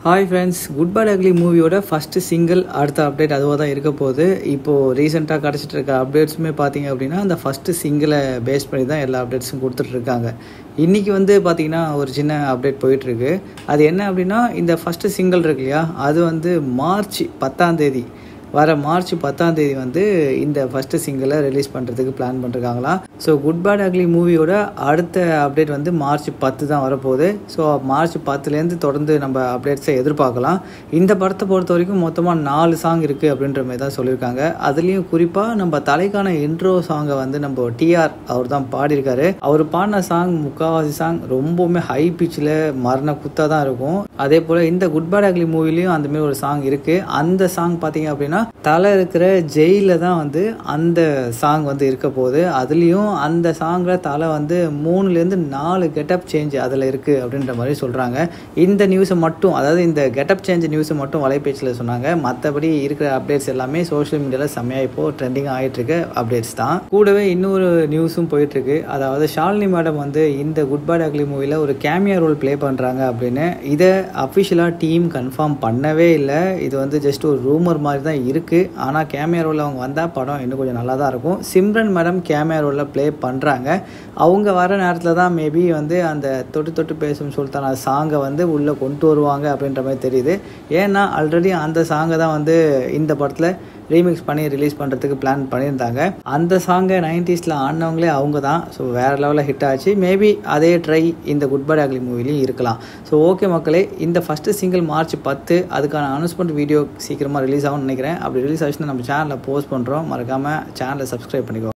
Hi friends, good bad ugly மூவியோட first single அடுத்த update அதுவாக தான் இருக்க போகுது. இப்போது ரீசெண்டாக கிடச்சிட்டு இருக்க அப்டேட்ஸுமே பார்த்தீங்க அப்படின்னா அந்த ஃபஸ்ட்டு சிங்கிளை பேஸ் பண்ணி தான் எல்லா அப்டேட்ஸும் கொடுத்துட்ருக்காங்க. இன்றைக்கி பார்த்திங்கன்னா ஒரு சின்ன அப்டேட் போயிட்டுருக்கு. அது என்ன அப்படின்னா, இந்த ஃபஸ்ட்டு சிங்கிள் இருக்கு இல்லையா, அது மார்ச் 10 வர மார்ச் 10 இந்த ஃபஸ்ட்டு சிங்கிளை ரிலீஸ் பண்ணுறதுக்கு பிளான் பண்ணிருக்காங்களாம். ஸோ குட் பேட் அக்லி மூவியோட அடுத்த அப்டேட் மார்ச் 10 தான் வரப்போகுது. ஸோ மார்ச் 10 தொடர்ந்து நம்ம அப்டேட்ஸை எதிர்பார்க்கலாம். இந்த படத்தை பொறுத்த வரைக்கும் மொத்தமாக 4 சாங் இருக்குது அப்படின்ற மாதிரி தான் சொல்லியிருக்காங்க. அதுலேயும் குறிப்பாக நம்ம தலைக்கான இன்ட்ரோ சாங்கை நம்ம டிஆர் அவர் தான் பாடியிருக்காரு. அவர் பாடின சாங் முக்கால்வாசி சாங் ரொம்பவுமே ஹை பிச்சில் மரண குத்தாக தான் இருக்கும். அதே போல் இந்த குட் பேட் அக்லி மூவிலையும் அந்தமாரி ஒரு சாங் இருக்குது. அந்த சாங் பார்த்தீங்க அப்படின்னா தலை இருக்கிற ஜெயிலில் தான் அந்த சாங் இருக்க போகுது. அதுலேயும் அந்த சாங்கில் தலை 3-4 கெட்டப் சேஞ்ச் அதில் இருக்குது அப்படின்ற மாதிரி சொல்கிறாங்க. இந்த நியூஸை மட்டும், அதாவது இந்த கெட்டப் சேஞ்ச் நியூஸை மட்டும் வலைபேச்சில் சொன்னாங்க. மற்றபடி இருக்கிற அப்டேட்ஸ் எல்லாமே சோஷியல் மீடியாவில் செம்மையாக இப்போது ட்ரெண்டிங்காக ஆகிட்டுருக்க அப்டேட்ஸ் தான். கூடவே இன்னொரு நியூஸும் போயிட்டுருக்கு. அதாவது ஷாலினி மேடம் இந்த குட் பேட் அக்லி மூவியில் ஒரு கேமியா ரோல் ப்ளே பண்ணுறாங்க அப்படின்னு. இதை அஃபிஷியலாக டீம் கன்ஃபார்ம் பண்ணவே இல்லை. இது ஜஸ்ட் ஒரு ரூமர் மாதிரி தான் இருக்குது. ஆனால் கேமியா ரோலில் அவங்க வந்தால் படம் இன்னும் கொஞ்சம் நல்லா தான் இருக்கும். சிம்ரன் மேடம் கேமியா ரோலில் ப்ளே பண்ணுறாங்க. அவங்க வர நேரத்தில் தான் மேபி அந்த தொட்டு தொட்டு பேசும் சுல்தானா சாங்கை உள்ளே கொண்டு வருவாங்க அப்படின்ற மாதிரி தெரியுது. ஏன்னா ஆல்ரெடி அந்த சாங்கை தான் இந்த படத்தில் ரீமிக்ஸ் பண்ணி ரிலீஸ் பண்ணுறதுக்கு பிளான் பண்ணியிருந்தாங்க. அந்த சாங்கை 90s ஆடினவங்களே அவங்க தான். ஸோ வேறு லெவலில் ஹிட் ஆச்சு. மேபி அதே ட்ரை இந்த குட் பேட் அக்லி மூவிலையும் இருக்கலாம். ஸோ ஓகே மக்களே, இந்த ஃபஸ்ட்டு சிங்கிள் மார்ச் 10 அதுக்கான அனௌன்ஸ்மெண்ட் வீடியோ சீக்கிரமாக ரிலீஸ் ஆகும்னு நினைக்கிறேன். அப்படி ரிலீஸ் ஆச்சுன்னா நம்ம சேனலில் போஸ்ட் பண்ணுறோம். மறக்காமல் சேனலை சப்ஸ்கிரைப் பண்ணிக்கோ.